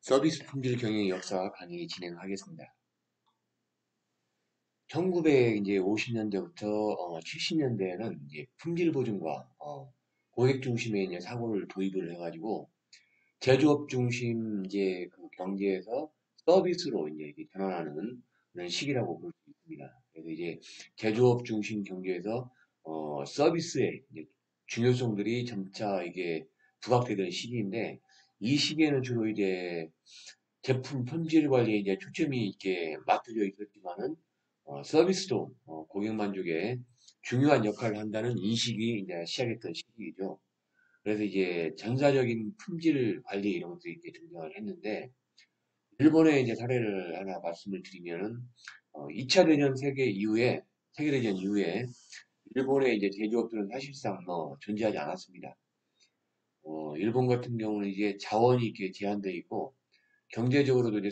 서비스 품질 경영 역사 강의 진행하겠습니다. 1950년대부터 70년대에는 이제 품질 보증과 고객 중심의 이제 사고를 도입을 해가지고 제조업 중심 이제 그 경제에서 서비스로 이제 이렇게 전환하는 그런 시기라고 볼 수 있습니다. 그래서 이제 제조업 중심 경제에서 서비스의 이제 중요성들이 점차 이게 부각되던 시기인데 이 시기에는 주로 이제 제품 품질 관리에 이제 초점이 있게 맞춰져 있었지만은 서비스도 고객 만족에 중요한 역할을 한다는 인식이 이제 시작했던 시기이죠. 그래서 이제 전사적인 품질 관리 이런 것들이 이렇게 등장을 했는데 일본의 이제 사례를 하나 말씀을 드리면은 2차 대전 세계대전 이후에 일본의 이제 제조업들은 사실상 존재하지 않았습니다. 일본 같은 경우는 이제 자원이 이렇게 제한되어 있고 경제적으로도 이제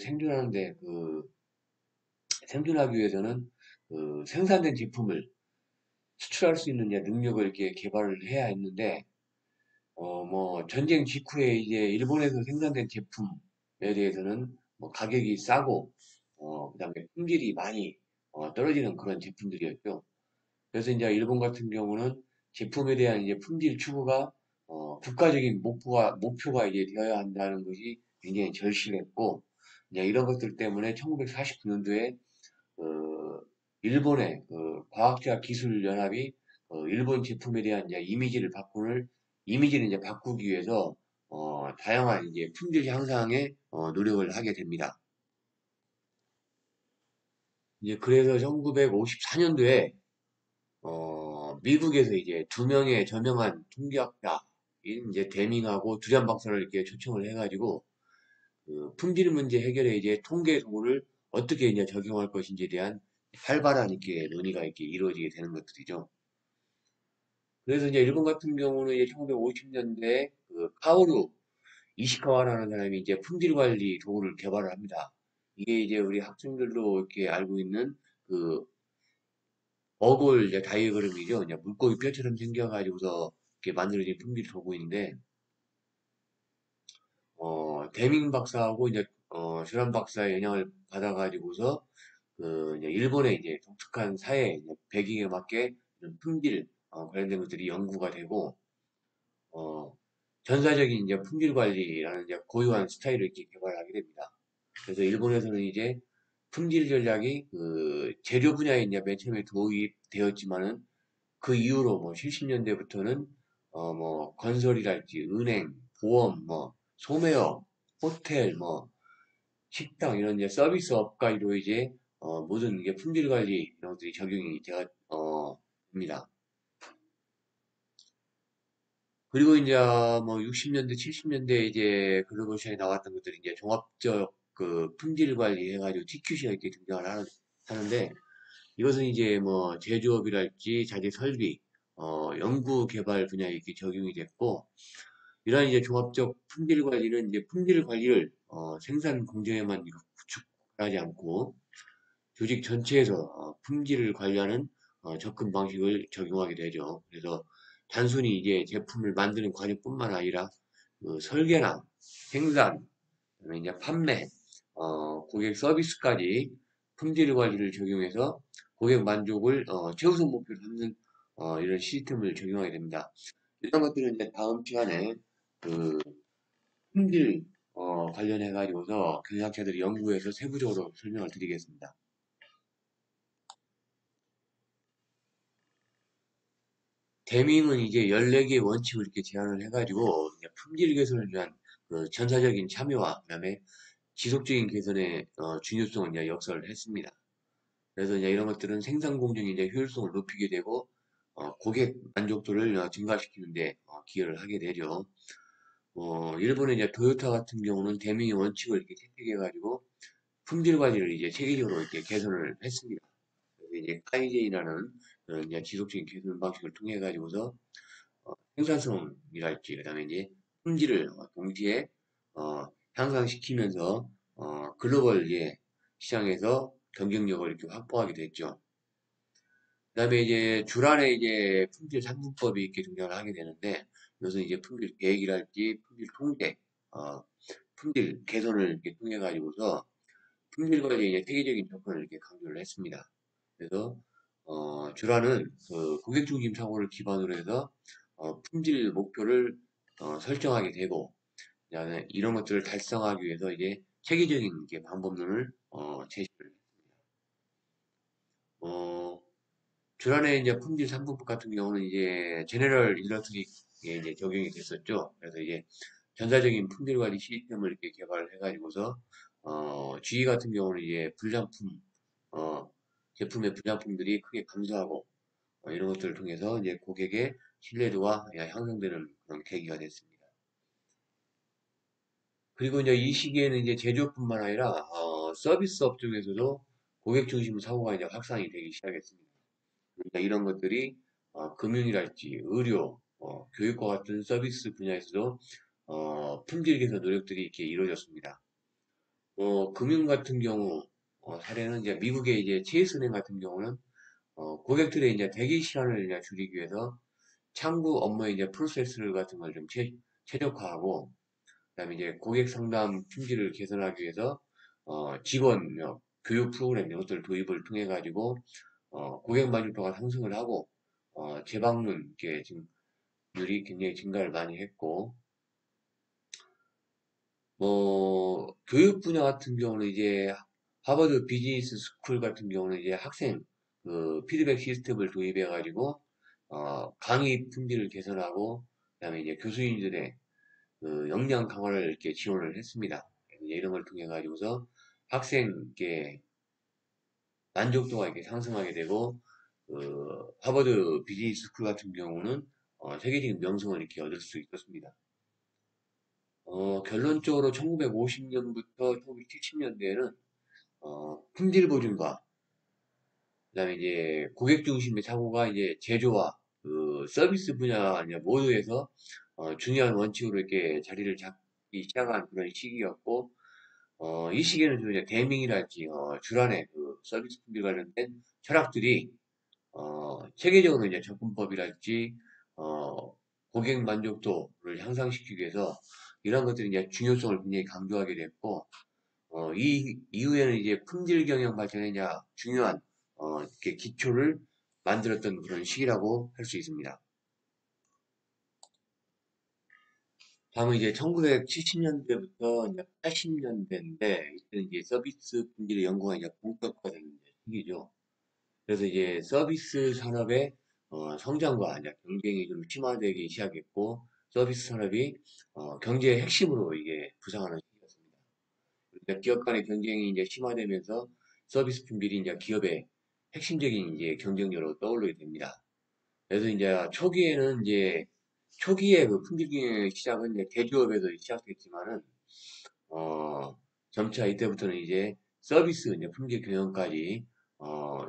생존하기 위해서는 그 생산된 제품을 수출할 수 있는 이제 능력을 이렇게 개발을 해야 했는데, 전쟁 직후에 이제 일본에서 생산된 제품에 대해서는 뭐 가격이 싸고, 그다음에 품질이 많이 떨어지는 그런 제품들이었죠. 그래서 이제 일본 같은 경우는 제품에 대한 이제 품질 추구가 국가적인 목표가 이제 되어야 한다는 것이 굉장히 절실했고, 이제 이런 것들 때문에 1949년도에 일본의 그 과학자 기술 연합이 일본 제품에 대한 이제 이미지를 이제 바꾸기 위해서 다양한 이제 품질 향상에 노력을 하게 됩니다. 이제 그래서 1954년도에 미국에서 이제 두 명의 저명한 통계학자인 이제 데밍하고 두란 박사를 이렇게 초청을 해가지고 그 품질 문제 해결에 이제 통계 도구를 어떻게 이제 적용할 것인지에 대한 활발한 이렇게 논의가 이렇게 이루어지게 되는 것들이죠. 그래서 이제 일본 같은 경우는 이제 1950년대에 그 카오루 이시카와라는 사람이 이제 품질 관리 도구를 개발을 합니다. 이게 이제 우리 학생들도 이렇게 알고 있는 그 어골 이제 다이어그램이죠. 이제 물고기 뼈처럼 생겨가지고서 이렇게 만들어진 품질 도구인데, 데밍 박사하고 이제 슈란 박사의 영향을 받아가지고서 그 이제 일본의 이제 독특한 사회 이제 배경에 맞게 이런 품질 관련된 것들이 연구가 되고 어, 전사적인 이제 품질 관리라는 이제 고유한 스타일을 이렇게 개발하게 됩니다. 그래서 일본에서는 이제 품질 전략이 그 재료 분야에 이제 맨 처음에 도입되었지만은 그 이후로 뭐 70년대부터는 뭐 건설이랄지 은행, 보험, 뭐 소매업, 호텔, 뭐 식당 이런 이제 서비스업까지도 이제 모든 이게 품질 관리 이런 것들이 적용이 되어 됩니다. 그리고 이제 뭐 60년대, 70년대 이제 글로벌 시장에 나왔던 것들이 이제 종합적 그 품질 관리 해가지고 TQC가 이렇게 등장을 하는데 이것은 이제 뭐 제조업이랄지 자재 설비, 연구 개발 분야에 이렇게 적용이 됐고 이러한 이제 종합적 품질 관리는 이제 품질 관리를 생산 공정에만 이거 구축하지 않고 조직 전체에서 품질을 관리하는 접근 방식을 적용하게 되죠. 그래서 단순히 이제 제품을 만드는 과정뿐만 아니라 그 설계나 생산, 그다음에 이제 판매, 고객 서비스까지 품질 관리를 적용해서 고객 만족을 최우선 목표로 삼는 이런 시스템을 적용하게 됩니다. 이런 것들은 이제 다음 시간에 그 품질 관련해 가지고서 경영학자들이 연구해서 세부적으로 설명을 드리겠습니다. 데밍은 이제 14개의 원칙을 이렇게 제안을 해가지고 이제 품질 개선을 위한 그 전사적인 참여와 그다음에 지속적인 개선의 중요성을 이제 역설을 했습니다. 그래서 이제 이런 것들은 생산 공정의 이제 효율성을 높이게 되고 고객 만족도를 증가시키는데 기여를 하게 되죠. 일본의 이제 토요타 같은 경우는 데밍의 원칙을 이렇게 채택해가지고 품질 관리를 이제 체계적으로 이렇게 개선을 했습니다. 그래서 이제 카이제이라는 그런 이제 지속적인 개선 방식을 통해 가지고서 생산성이랄지 그다음에 이제 품질을 동시에 향상시키면서 글로벌 시장에서 경쟁력을 이렇게 확보하게 됐죠. 그다음에 이제 주란에 이제 품질 상품법이 이렇게 등장을 하게 되는데 이것은 이제 품질 계획이랄지 품질 통제, 어, 품질 개선을 이렇게 통해 가지고서 품질 관리에 이제 체계적인 접근을 이렇게 강조를 했습니다. 그래서 주라는 그 고객 중심 사고를 기반으로 해서 품질 목표를 설정하게 되고, 그다음에 이런 것들을 달성하기 위해서 이제 체계적인 이렇게 방법론을 제시를 했습니다. 어, 주란의 이제 품질 3부법 같은 경우는 이제 제너럴 일러스트릭에 이제 적용이 됐었죠. 그래서 이제 전사적인 품질 관리 시스템을 이렇게 개발을 해가지고서 GE 같은 경우는 이제 불량품 제품의 불량품들이 크게 감소하고 이런 것들을 통해서 이제 고객의 신뢰도가 향상되는 그런 계기가 됐습니다. 그리고 이제 이 시기에는 이제 제조업뿐만 아니라 서비스 업종에서도 고객 중심 사고가 이제 확산이 되기 시작했습니다. 그러니까 이런 것들이 금융이랄지 의료, 교육과 같은 서비스 분야에서도 품질 개선 노력들이 이렇게 이루어졌습니다. 금융 같은 경우 사례는 이제 미국의 이제 체이스은행 같은 경우는 고객들의 이제 대기 시간을 이제 줄이기 위해서 창구 업무의 이제 프로세스 같은 걸 좀 최적화하고, 그다음에 이제 고객 상담 품질을 개선하기 위해서 직원 교육 프로그램 이런 것들 도입을 통해 가지고 고객 만족도가 상승을 하고 재방문 이렇게 지금 률이 굉장히 증가를 많이 했고, 교육 분야 같은 경우는 이제 하버드 비즈니스 스쿨 같은 경우는 이제 학생 그 피드백 시스템을 도입해 가지고 강의 품질을 개선하고, 그다음에 이제 교수님들의 그 역량 강화를 이렇게 지원을 했습니다. 이제 이런 걸 통해 가지고서 학생께 만족도가 이렇게 상승하게 되고, 하버드 비즈니스 스쿨 같은 경우는 세계적인 명성을 이렇게 얻을 수 있었습니다. 결론적으로 1950년부터 1970년대에는 품질 보증과 그다음에 이제 고객 중심의 사고가 이제 제조와 그 서비스 분야 이제 모두에서 중요한 원칙으로 이렇게 자리를 잡기 시작한 그런 시기였고, 이 시기에는 좀 이제 대밍이랄지 주란의 그 서비스 품질 관련된 철학들이 체계적으로 이제 접근법이랄지 고객 만족도를 향상시키기 위해서 이런 것들이 이제 중요성을 굉장히 강조하게 됐고, 이 이후에는 이제 품질 경영 발전에 이제 중요한 이렇게 기초를 만들었던 그런 시기라고 할 수 있습니다. 다음은 이제 1970년대부터 이제 80년대인데, 이때 이제 서비스 품질 연구가 이제 본격화된 시기죠. 그래서 이제 서비스 산업의 성장과 이제 경쟁이 좀 심화되기 시작했고, 서비스 산업이 경제의 핵심으로 이게 부상하는 시기였습니다. 그러니까 기업 간의 경쟁이 이제 심화되면서 서비스 품질이 이제 기업의 핵심적인 이제 경쟁력으로 떠오르게 됩니다. 그래서 이제 초기에 그 품질 경영의 시작은 이제 대기업에서 시작했지만은 어, 점차 이때부터는 이제 서비스 이제 품질 경영까지 어,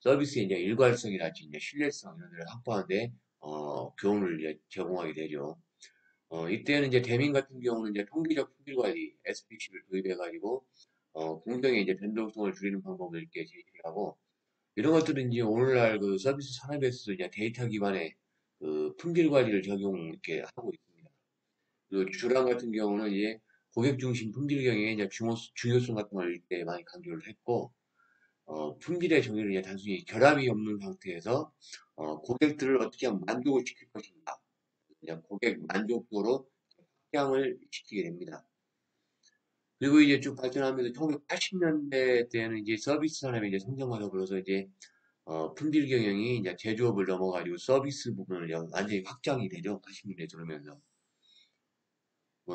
서비스의 이제 일괄성이랄지 이제 신뢰성 이런 데를 확보하는데 교훈을 이제 제공하게 되죠. 이때는 이제 대민 같은 경우는 이제 통계적 품질 관리 SPC를 도입해 가지고 공정의 이제 변동성을 줄이는 방법을 이렇게 제시하고, 이런 것들은 이제 오늘날 그 서비스 산업에서도 이제 데이터 기반의 그 품질 관리를 적용 이렇게 하고 있습니다. 그 주랑 같은 경우는 이제 고객 중심 품질 경영의 이제 중요성 같은 걸 이때 많이 강조를 했고, 품질의 정의를 이제 단순히 결함이 없는 상태에서 고객들을 어떻게 하면 만족을 시킬 것인가, 이제 고객 만족도로 확장을 시키게 됩니다. 그리고 이제 쭉 발전하면서 1980년대 때는 이제 서비스 산업이 이제 성장하다 그래서 이제 품질 경영이 이제 제조업을 넘어가지고 서비스 부분을 완전히 확장이 되죠. 80년대 들어오면서.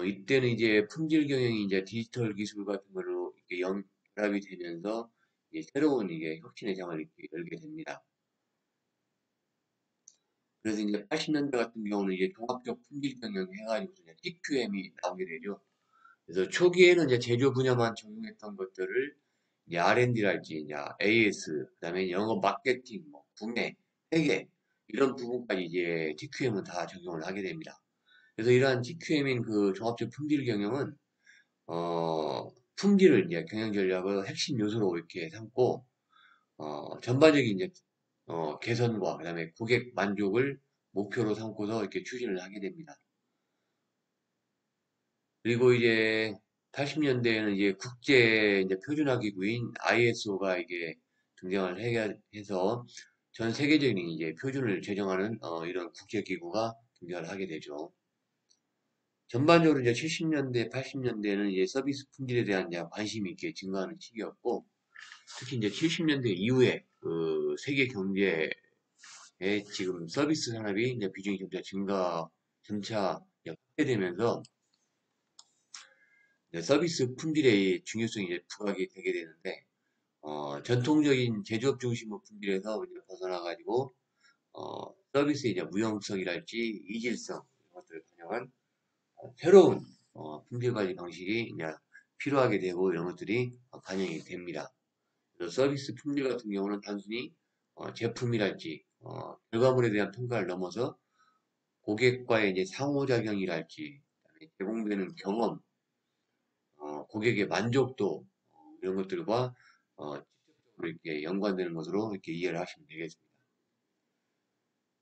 이때는 이제 품질 경영이 이제 디지털 기술 같은 걸로 이렇게 연결이 되면서 이제 새로운 이게 혁신의 장을 이렇게 열게 됩니다. 그래서 이제 80년대 같은 경우는 이제 종합적 품질 경영 해가지고 이제 TQM이 나오게 되죠. 그래서 초기에는 이제 제조 분야만 적용했던 것들을 이제 R&D랄지 이제 AS, 그다음에 영업 마케팅, 뭐 구매, 회계 이런 부분까지 이제 TQM은 다 적용을 하게 됩니다. 그래서 이러한 TQM인 그 종합적 품질 경영은 품질을 이제 경영 전략의 핵심 요소로 이렇게 삼고 전반적인 이제 개선과 그다음에 고객 만족을 목표로 삼고서 이렇게 추진을 하게 됩니다. 그리고 이제 80년대에는 이제 국제 이제 표준화 기구인 ISO가 이게 등장을 해서 전 세계적인 이제 표준을 제정하는 이런 국제 기구가 등장을 하게 되죠. 전반적으로 이제 70년대, 80년대에는 이제 서비스 품질에 대한 이제 관심이 이렇게 증가하는 시기였고, 특히 이제 70년대 이후에 그 세계 경제에 지금 서비스 산업이 이제 비중이 점차 이제 확대되면서 이제 서비스 품질의 중요성이 이제 부각이 되게 되는데, 전통적인 제조업 중심의 품질에서 이제 벗어나가지고, 서비스의 이제 무형성이랄지 이질성, 이런 것들을 반영한 새로운 품질 관리 방식이 이제 필요하게 되고 이런 것들이 반영이 됩니다. 그래서 서비스 품질 같은 경우는 단순히 제품이랄지 결과물에 대한 평가를 넘어서 고객과의 이제 상호작용이랄지 제공되는 경험, 고객의 만족도 이런 것들과 직접적으로 이렇게 연관되는 것으로 이렇게 이해를 하시면 되겠습니다.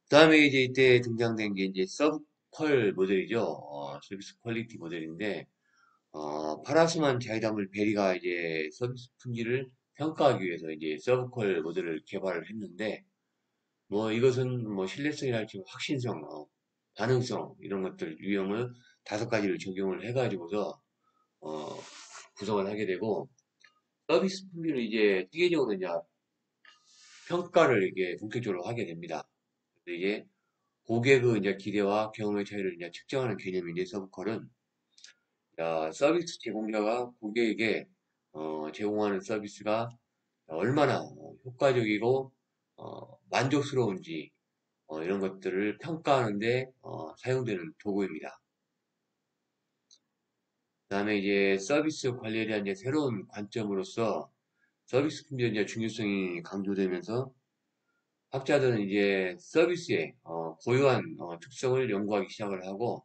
그다음에 이제 이때 등장된 게 이제 서브퀄 모델이죠. 서비스 퀄리티 모델인데 파라스만 자이담을 베리가 이제 서비스 품질을 평가하기 위해서 이제 서브퀄 모델을 개발을 했는데 뭐 이것은 뭐 신뢰성이랄지 확신성, 반응성 이런 것들 유형을 5가지를 적용을 해가지고서 어, 구성을 하게 되고 서비스 품질을 이제 기계적으로 이제 평가를 이게 본격적으로 하게 됩니다. 그래서 이게 고객의 이제 기대와 경험의 차이를 이제 측정하는 개념인데 서브컬은 서비스 제공자가 고객에게 제공하는 서비스가 얼마나 효과적이고 만족스러운지 이런 것들을 평가하는데 사용되는 도구입니다. 그다음에 이제 서비스 관리에 대한 이제 새로운 관점으로서 서비스 품질의 이제 중요성이 강조되면서 학자들은 이제 서비스의 고유한 특성을 연구하기 시작을 하고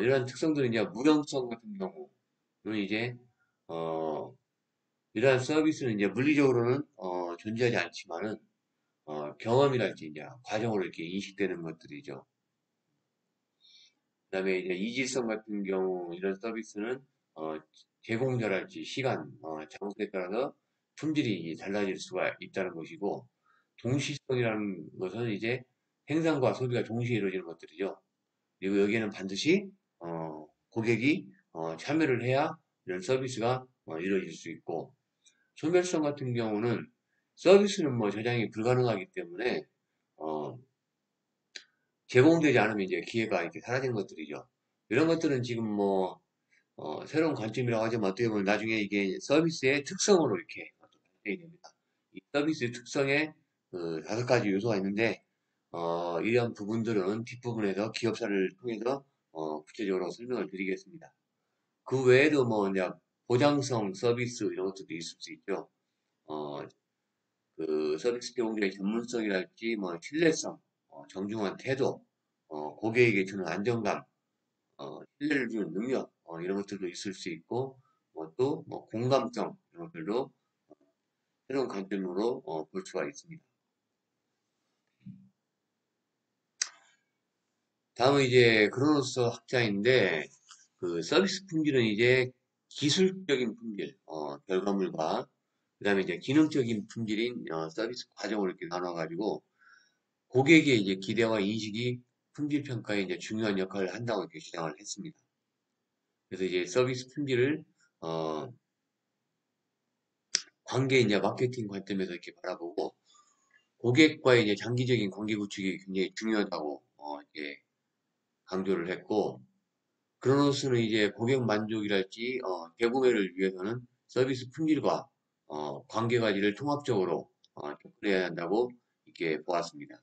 이러한 특성들은 이제 무형성 같은 경우는 이제 어, 이러한 서비스는 이제 물리적으로는 존재하지 않지만은 경험이랄지 이제 과정으로 이렇게 인식되는 것들이죠. 그다음에 이제 이질성 같은 경우 이런 서비스는 어, 제공자랄지 시간, 장소에 따라서 품질이 달라질 수가 있다는 것이고 동시성이라는 것은 이제 생산과 소비가 동시에 이루어지는 것들이죠. 그리고 여기에는 반드시 고객이 참여를 해야 이런 서비스가 이루어질 수 있고 소멸성 같은 경우는 서비스는 뭐 저장이 불가능하기 때문에 어, 제공되지 않으면 이제 기회가 이렇게 사라지는 것들이죠. 이런 것들은 지금 뭐 새로운 관점이라고 하지만 어떻게 보면 나중에 이게 서비스의 특성으로 이렇게 발전이 됩니다. 이 서비스의 특성에 그 5가지 요소가 있는데 이런 부분들은 뒷부분에서 기업사를 통해서 구체적으로 설명을 드리겠습니다. 그 외에도 뭐 이제 보장성 서비스 이런 것들도 있을 수 있죠. 어, 그 서비스 제공자의 전문성이랄지 뭐 신뢰성, 정중한 태도, 고객에게 주는 안정감, 신뢰를 주는 능력 이런 것들도 있을 수 있고 또 뭐 공감성 이런 것들도 새로운 관점으로 볼 수가 있습니다. 다음은 이제 크로노스 학자인데 그 서비스 품질은 이제 기술적인 품질, 결과물과 그다음에 이제 기능적인 품질인 서비스 과정을 이렇게 나눠가지고 고객의 이제 기대와 인식이 품질 평가에 이제 중요한 역할을 한다고 이렇게 주장을 했습니다. 그래서 이제 서비스 품질을 어, 관계 이제 마케팅 관점에서 이렇게 바라보고 고객과의 이제 장기적인 관계 구축이 굉장히 중요하다고 이렇게 강조를 했고 크로노스는 이제 고객 만족이랄지 재구매를 위해서는 서비스 품질과 관계 관리를 통합적으로 접근해야 한다고 이렇게 보았습니다.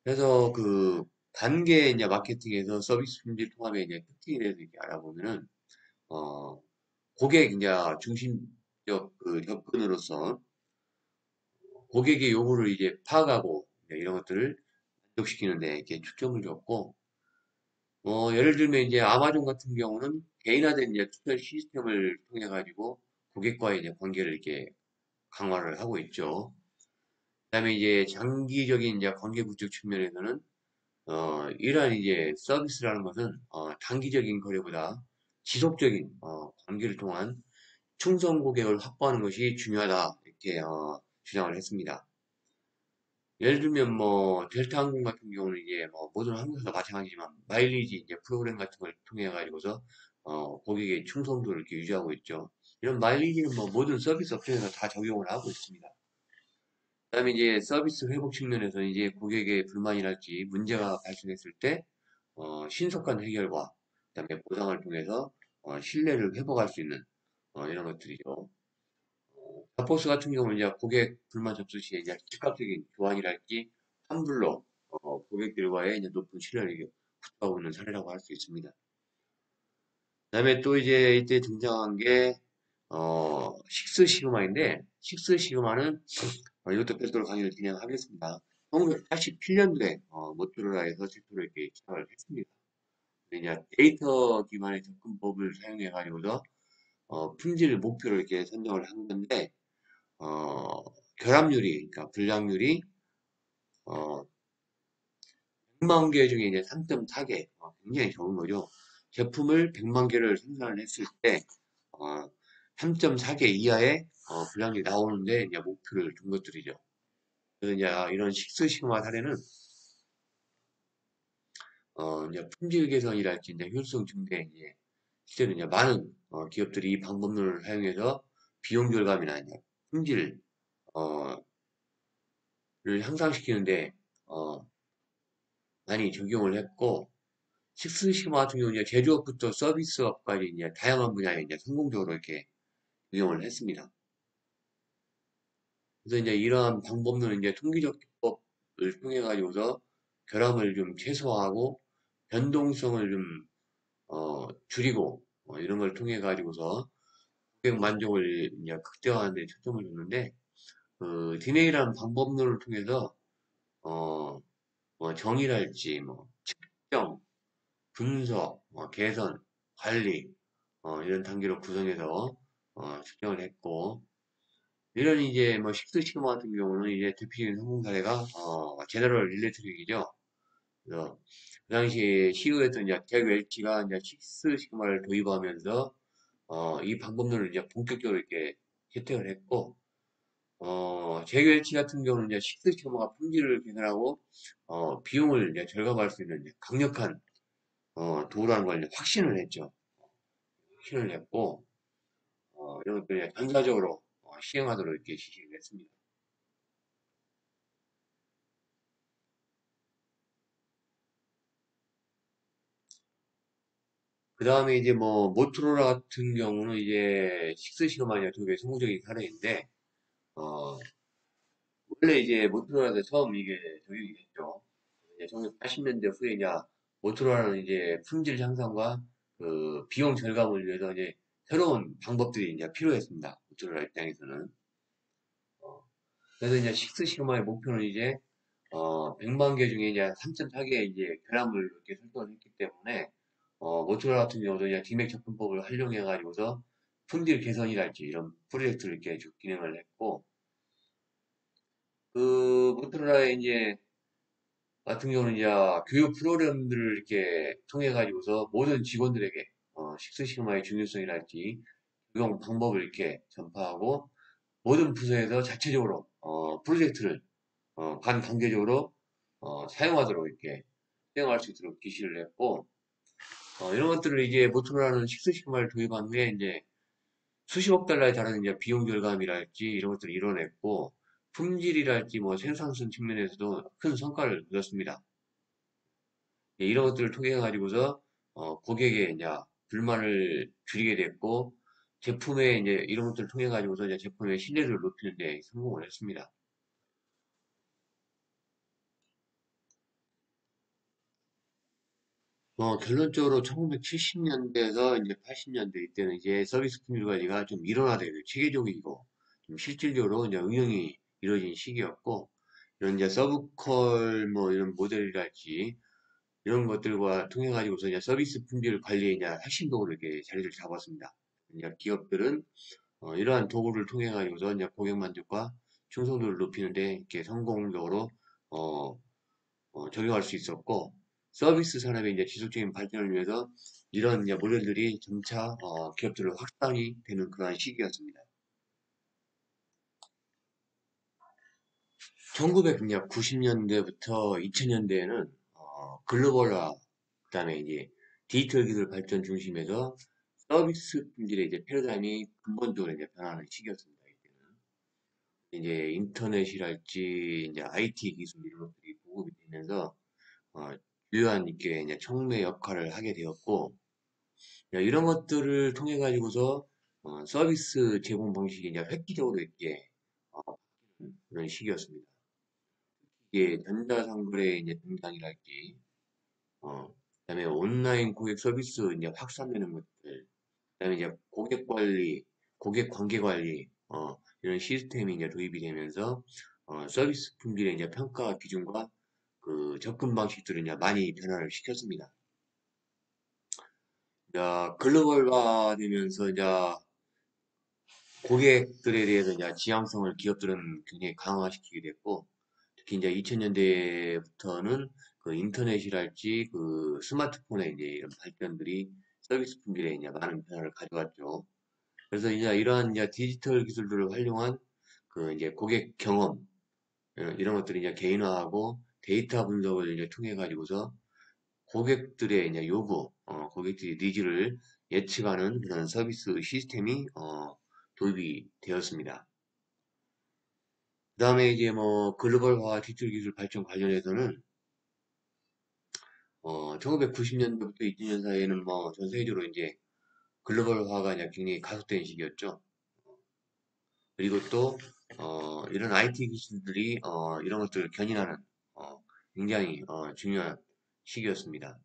그래서 그 관계 이제 마케팅에서 서비스 품질 통합의 이제 특징에 대해서 이렇게 알아보면은 어, 고객 이제 중심적 그 접근으로서 고객의 요구를 이제 파악하고 이런 것들을 만족시키는데 이렇게 초점을 줬고 예를 들면 이제 아마존 같은 경우는 개인화된 이제 추천 시스템을 통해 가지고 고객과의 이제 관계를 이렇게 강화를 하고 있죠. 그다음에 이제 장기적인 이제 관계 구축 측면에서는 이러한 이제 서비스라는 것은 단기적인 거래보다 지속적인 관계를 통한 충성 고객을 확보하는 것이 중요하다 이렇게 주장을 했습니다. 예를 들면 뭐 델타 항공 같은 경우는 이제 뭐 모든 항공사도 마찬가지지만 마일리지 이제 프로그램 같은 걸 통해 가지고서 고객의 충성도를 이렇게 유지하고 있죠. 이런 마일리지는 뭐 모든 서비스 업체에서 다 적용을 하고 있습니다. 그다음에 이제 서비스 회복 측면에서 이제 고객의 불만이랄지 문제가 발생했을 때 신속한 해결과 그다음에 보상을 통해서 신뢰를 회복할 수 있는 이런 것들이죠. 자포스 같은 경우는 이제 고객 불만 접수 시에 이제 즉각적인 교환이랄지 환불로 고객들과의 이제 높은 신뢰를 구축하고 있는 사례라고 할 수 있습니다. 그다음에 또 이제 이때 등장한 게 식스 시그마인데 식스 시그마는 이것도 별도로 강의를 진행하겠습니다. 1987년도에 모토로라에서 제품을 이렇게 개발을 했습니다. 이제 데이터 기반의 접근법을 사용해 가지고서 품질 목표를 이렇게 선정을 한 건데 어, 결합률이 그러니까 불량률이 어, 100만 개 중에 이제 3.4개 굉장히 적은 거죠. 제품을 100만 개를 생산을 했을 때 3.4개 이하의 불량률이 나오는데 이제 목표를 둔 것들이죠. 그래서 이제 이런 식스 시그마 사례는 이제 품질 개선이랄지 이제 효율성 증대 이제 실제로 이제 많은 기업들이 이 방법론을 사용해서 비용 절감이나 이제 품질을 향상시키는데 많이 적용을 했고 식스 시그마 같은 경우는 이제 제조업부터 서비스업까지 이제 다양한 분야에 이제 성공적으로 이렇게 응용을 했습니다. 그래서 이제 이러한 방법론은 이제 통계적 기법을 통해 가지고서 결함을 좀 최소화하고 변동성을 좀 줄이고 이런 걸 통해 가지고서 고객 만족을 이제 극대화하는 데 초점을 뒀는데 그 디네이라는 방법론을 통해서 어, 뭐 정의랄지 뭐 측정, 분석, 개선, 관리 이런 단계로 구성해서 측정을 했고 이런 이제 뭐 식스 시그마 같은 경우는 이제 대표적인 성공 사례가 제너럴 일렉트릭이죠. 그래서 그 당시에 CEO였던 이제 잭 웰치가 이제 식스 시그마를 도입하면서 이 방법론을 이제 본격적으로 이렇게 혜택을 했고 잭 웰치 같은 경우는 이제 식스 시그마가 품질을 개선하고 비용을 이제 절감할 수 있는 이제 강력한 도구라는 걸 이제 확신을 했죠. 확신을 했고 이런 것들이 전사적으로 시행하도록 이렇게 지시를 했습니다. 그 다음에 이제 뭐 모토로라 같은 경우는 이제 식스 시그마니아 쪽에 성공적인 사례인데 어, 원래 이제 모토로라에서 처음 이게 적용이 됐죠. 이제 1980년대 후에 이제 모토로라는 이제 품질 향상과 그 비용 절감을 위해서 이제 새로운 방법들이 이제 필요했습니다. 모토로라 입장에서는. 어, 그래서 이제 식스 시그마의 목표는 이제 100만 개 중에 이제 3.4개 이제 결함을 이렇게 설정을 했기 때문에 모토로라 같은 경우도 이제 디맥 접근법을 활용해 가지고서 품질 개선이랄지 이런 프로젝트를 이렇게 쭉 진행을 했고 그 모토로라의 이제 같은 경우는 이제 교육 프로그램들을 이렇게 통해 가지고서 모든 직원들에게 식스 시그마의 중요성이랄지 적용 방법을 이렇게 전파하고 모든 부서에서 자체적으로 프로젝트를 반강제적으로 사용하도록 이렇게 수행할 수 있도록 지시를 했고 이런 것들을 이제 모토로라는 식스 시그마를 도입한 후에 이제 수십억 달러에 달하는 이제 비용 절감이랄지 이런 것들을 이뤄냈고 품질이랄지 뭐 생산성 측면에서도 큰 성과를 거뒀습니다. 예, 이런 것들을 통해 가지고서 고객의 이제 불만을 줄이게 됐고 제품의 이제 이런 것들을 통해 가지고서 이제 제품의 신뢰를 높이는 데 성공을 했습니다. 결론적으로 1970년대에서 이제 80년대 이때는 이제 서비스 품질 관리가 좀 일원화되고 체계적이고 좀 실질적으로 이제 응용이 이루어진 시기였고 이런 이제 서브콜 뭐 이런 모델이랄지 이런 것들과 통해 가지고서 이제 서비스 품질 관리의 이제 핵심 도구를 이렇게 자리를 잡았습니다. 이제 기업들은 이러한 도구를 통해 가지고서 이제 고객 만족과 충성도를 높이는데 이렇게 성공적으로 어, 적용할 수 있었고 서비스 산업의 이제 지속적인 발전을 위해서 이런 이제 모델들이 점차 기업들로 확산이 되는 그러한 시기였습니다. 1990년대부터 2000년대에는 글로벌화, 그다음에 이제 디지털 기술 발전 중심에서 서비스 품질의 이제 패러다임이 근본적으로 이제 변하는 시기였습니다. 이때는. 이제 인터넷이랄지 이제 IT 기술 이런 것들이 보급이 되면서 어, 주요한 이게 이제 촉매 역할을 하게 되었고, 이런 것들을 통해 가지고서 서비스 제공 방식이 이제 획기적으로 이렇게 어, 그런 시기였습니다. 이게 전자상거래 이제 등장이랄지, 그다음에 온라인 고객 서비스 이제 확산되는 것들, 그다음에 이제 고객 관리, 고객 관계 관리, 이런 시스템이 이제 도입이 되면서 서비스 품질의 이제 평가 기준과 그 접근 방식들을 이제 많이 변화를 시켰습니다. 자, 글로벌화 되면서 이제 고객들에 대해서 이제 지향성을 기업들은 굉장히 강화시키게 됐고, 특히 이제 2000년대부터는 그 인터넷이랄지 그 스마트폰의 이제 이런 발전들이 서비스 품질에 이제 많은 변화를 가져왔죠. 그래서 이제 이러한 이제 디지털 기술들을 활용한 그 이제 고객 경험 이런 것들이 이제 개인화하고 데이터 분석을 이제 통해 가지고서 고객들의 이제 요구, 고객들의 니즈를 예측하는 그런 서비스 시스템이 도입이 되었습니다. 그다음에 이제 뭐 글로벌화 디지털 기술 발전 관련해서는 1990년도부터 2000년 사이에는 뭐 전 세계적으로 이제 글로벌화가 이제 굉장히 가속된 시기였죠. 그리고 또 이런 IT 기술들이 이런 것들을 견인하는 굉장히 중요한 시기였습니다.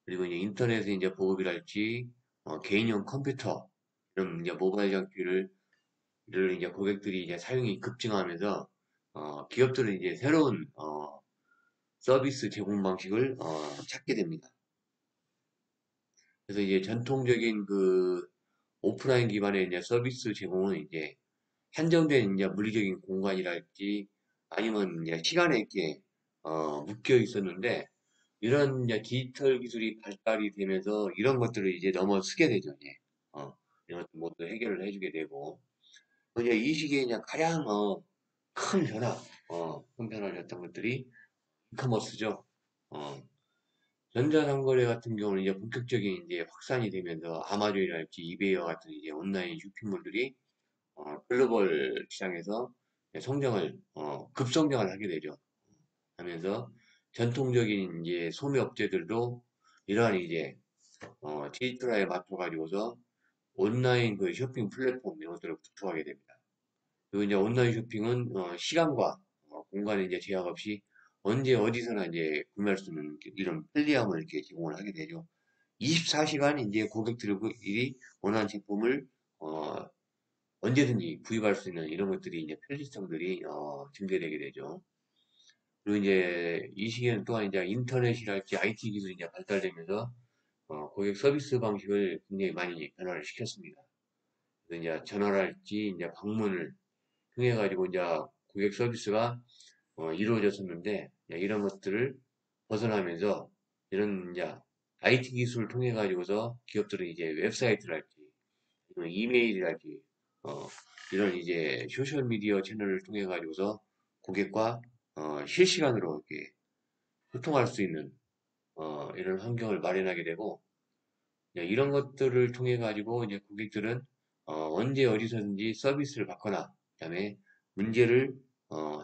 그리고 이제 인터넷의 이제 보급이랄지 개인용 컴퓨터 이런 이제 모바일 장비를 이제 고객들이 이제 사용이 급증하면서 기업들은 이제 새로운 서비스 제공 방식을 찾게 됩니다. 그래서 이제 전통적인 그 오프라인 기반의 이제 서비스 제공은 이제 한정된 이제 물리적인 공간이랄지 아니면 이제 시간에 이렇게 묶여 있었는데 이런 이제 디지털 기술이 발달이 되면서 이런 것들을 이제 넘어서게 되죠. 이제. 이런 것들 모두 해결을 해주게 되고 이제 이 시기에 이제 가장 큰 변화, 큰 변화를 줬던 것들이 이커머스죠. 어, 전자상거래 같은 경우는 이제 본격적인 이제 확산이 되면서 아마존이랄지 이베이와 같은 이제 온라인 쇼핑몰들이 글로벌 시장에서 급성장을 하게 되죠. 하면서 전통적인 이제 소매 업체들도 이러한 이제 디지털화에 맞춰가지고서 온라인 그 쇼핑 플랫폼 이런 것들을 구축하게 됩니다. 그리고 이제 온라인 쇼핑은 시간과 공간에 이제 제약 없이 언제 어디서나 이제 구매할 수 있는 이런 편리함을 이렇게 제공을 하게 되죠. 24시간 이제 고객들이 원하는 제품을 어, 언제든지 구입할 수 있는 이런 것들이 이제 편리성들이 증대되게 되죠. 그리고 이제 이 시기에는 또한 이제 인터넷이랄지 IT 기술이 이제 발달되면서 고객 서비스 방식을 굉장히 많이 변화를 시켰습니다. 그래서 이제 전화랄지 이제 방문을 통해 가지고 이제 고객 서비스가 이루어졌었는데 이런 것들을 벗어나면서 이런 이제 IT 기술을 통해 가지고서 기업들은 이제 웹사이트랄지 아니면 이메일이랄지 어, 이런 이제 소셜 미디어 채널을 통해 가지고서 고객과 실시간으로 이렇게 소통할 수 있는 이런 환경을 마련하게 되고 이런 것들을 통해 가지고 이제 고객들은 언제 어디서든지 서비스를 받거나 그다음에 문제를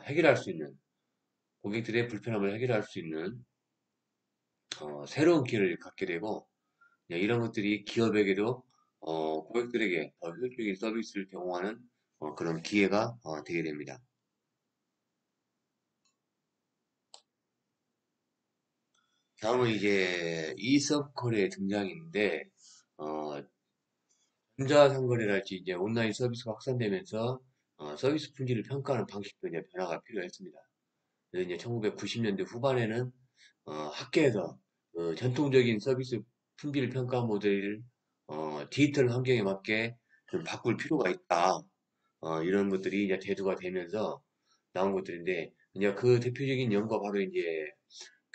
해결할 수 있는 고객들의 불편함을 해결할 수 있는 새로운 기회를 갖게 되고 이런 것들이 기업에게도 고객들에게 더 효율적인 서비스를 제공하는 그런 기회가 되게 됩니다. 다음은 이제 이서커의 등장인데 어, 전자상거래랄지 이제 온라인 서비스가 확산되면서 서비스 품질을 평가하는 방식도 이제 변화가 필요했습니다. 그래서 이제 1990년대 후반에는 학계에서 그 전통적인 서비스 품질 평가 모델을 디지털 환경에 맞게 좀 바꿀 필요가 있다. 이런 것들이 이제 대두가 되면서 나온 것들인데 이제 그 대표적인 연구가 바로 이제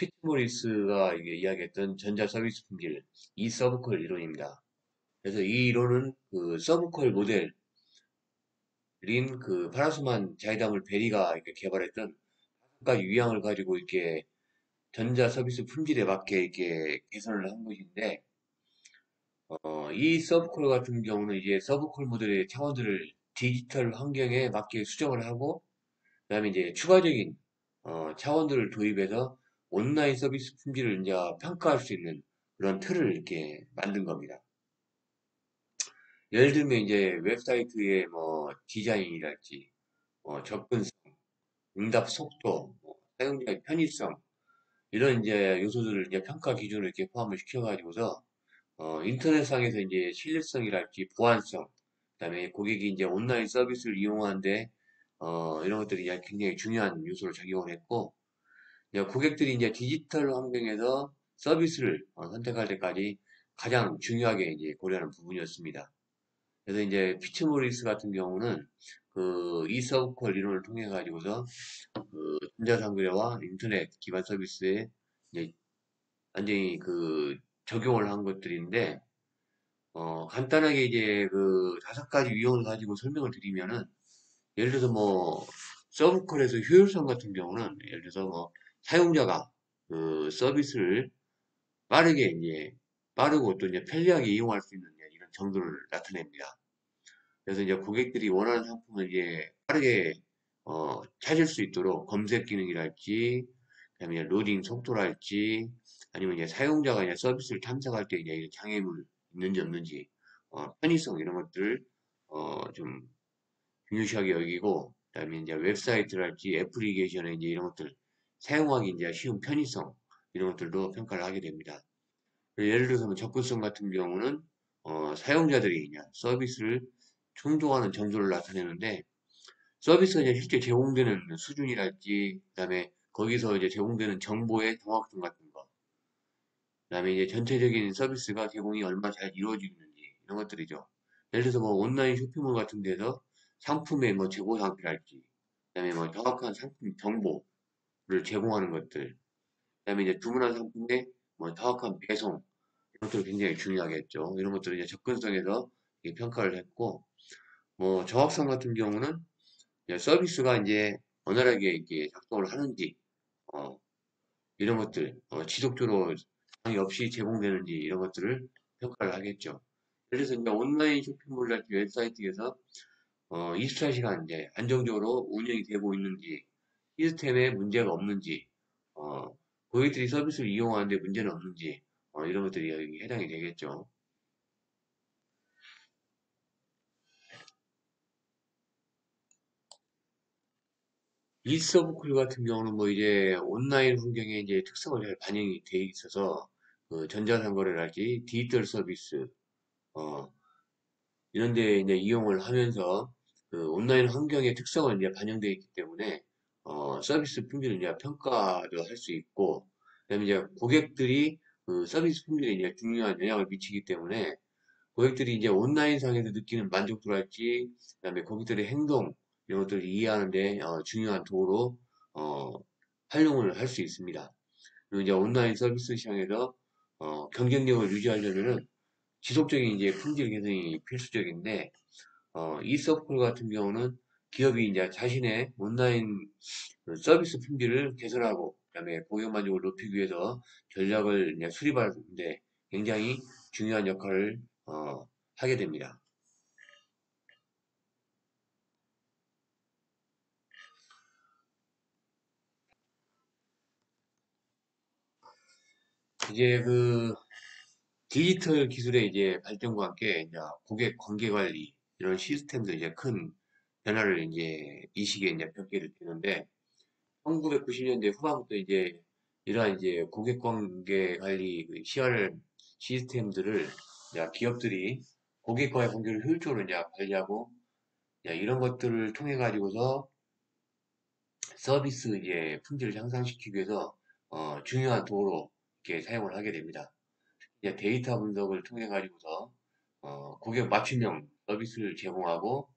피츠모리스가 이게 이야기했던 전자 서비스 품질, 이 서브컬 이론입니다. 그래서 이 이론은 그 서브컬 모델인 그 파라수만 자이다물 베리가 이렇게 개발했던 한 가지 유형을 가지고 이렇게 전자 서비스 품질에 맞게 이렇게 개선을 한 것인데, 이 서브콜 같은 경우는 이제 서브콜 모델의 차원들을 디지털 환경에 맞게 수정을 하고, 그다음에 이제 추가적인 차원들을 도입해서 온라인 서비스 품질을 이제 평가할 수 있는 그런 틀을 이렇게 만든 겁니다. 예를 들면 이제 웹사이트의 뭐 디자인이랄지, 접근성, 응답 속도, 사용자의 편의성 이런 이제 요소들을 이제 평가 기준으로 이렇게 포함을 시켜가지고서 인터넷상에서 이제 신뢰성이랄지 보안성, 그다음에 고객이 이제 온라인 서비스를 이용하는데 이런 것들이 이제 굉장히 중요한 요소를 작용을 했고, 이제 고객들이 이제 디지털 환경에서 서비스를 선택할 때까지 가장 중요하게 이제 고려하는 부분이었습니다. 그래서 이제 피츠모리스 같은 경우는 그 이서브콜 이론을 통해 가지고서 그 전자상거래와 인터넷 기반 서비스에 이제 완전히 그 적용을 한 것들인데, 간단하게 이제 그 5가지 유형을 가지고 설명을 드리면은, 예를 들어서 뭐, 서브콜에서 효율성 같은 경우는, 예를 들어서 뭐, 사용자가 그 서비스를 빠르게 이제, 빠르고 또 이제 편리하게 이용할 수 있는 이런 정도를 나타냅니다. 그래서 이제 고객들이 원하는 상품을 이제 빠르게, 찾을 수 있도록 검색 기능이랄지, 그다음에 이제 로딩 속도랄지, 아니면 이제 사용자가 이제 서비스를 탐색할 때 이제 장애물 있는지 없는지, 편의성 이런 것들을, 좀 중요시하게 여기고, 그다음에 이제 웹사이트랄지 애플리케이션의 이제 이런 것들 사용하기 이제 쉬운 편의성 이런 것들도 평가를 하게 됩니다. 예를 들어서 뭐 접근성 같은 경우는 사용자들이 그냥 서비스를 충족하는 정도를 나타내는데, 서비스가 이제 실제 제공되는 수준이랄지, 그다음에 거기서 이제 제공되는 정보의 정확성 같은 거, 그다음에 이제 전체적인 서비스가 제공이 얼마나 잘 이루어지고 있는지 이런 것들이죠. 예를 들어서 뭐 온라인 쇼핑몰 같은 데서 상품의 뭐 재고 상태랄지, 그다음에 뭐 정확한 상품 정보를 제공하는 것들, 그다음에 이제 주문한 상품의 뭐 정확한 배송 이런 것들이 굉장히 중요하겠죠. 이런 것들을 이제 접근성에서 평가를 했고, 뭐 정확성 같은 경우는 이제 서비스가 이제 원활하게 이렇게 작동을 하는지, 어, 이런 것들, 지속적으로 장애 없이 제공되는지 이런 것들을 평가를 하겠죠. 그래서 이제 온라인 쇼핑몰 같은 웹사이트에서 24시간 이제 안정적으로 운영이 되고 있는지, 시스템에 문제가 없는지, 고객들이 서비스를 이용하는데 문제는 없는지, 이런 것들이 여기 해당이 되겠죠. 일서브쿨 같은 경우는 뭐 이제 온라인 환경에 이제 특성을 잘 반영이 돼 있어서 그 전자상거래랄지 디지털 서비스, 어, 이런 데 이제 이용을 하면서 그 온라인 환경의 특성을 이제 반영되어 있기 때문에 서비스 품질을 이제 평가도 할 수 있고, 그다음에 이제 고객들이 그 서비스 품질에 이제 중요한 영향을 미치기 때문에 고객들이 이제 온라인상에서 느끼는 만족도랄지, 그다음에 고객들의 행동 이런 것들을 이해하는데 중요한 도구로 어, 활용을 할 수 있습니다. 그리고 이제 온라인 서비스 시장에서 경쟁력을 유지하려면은 지속적인 이제 품질 개선이 필수적인데, 이서클 같은 경우는 기업이 이제 자신의 온라인 그 서비스 품질을 개선하고, 그다음에 고객 만족을 높이기 위해서 전략을 이제 수립하는데 굉장히 중요한 역할을 하게 됩니다. 이제 그 디지털 기술의 이제 발전과 함께 이제 고객 관계 관리 이런 시스템도 이제 큰 변화를 이제 이 시기에 이제 겪게 되는데, 1990년대 후반부터 이제 이러한 이제 고객 관계 관리 그 CRM 시스템들을 이제 기업들이 고객과의 관계를 효율적으로 이제 관리하고, 이제 이런 것들을 통해 가지고서 서비스 이제 품질을 향상시키기 위해서 중요한 도구로 이렇게 사용을 하게 됩니다. 이제 데이터 분석을 통해 가지고서 고객 맞춤형 서비스를 제공하고,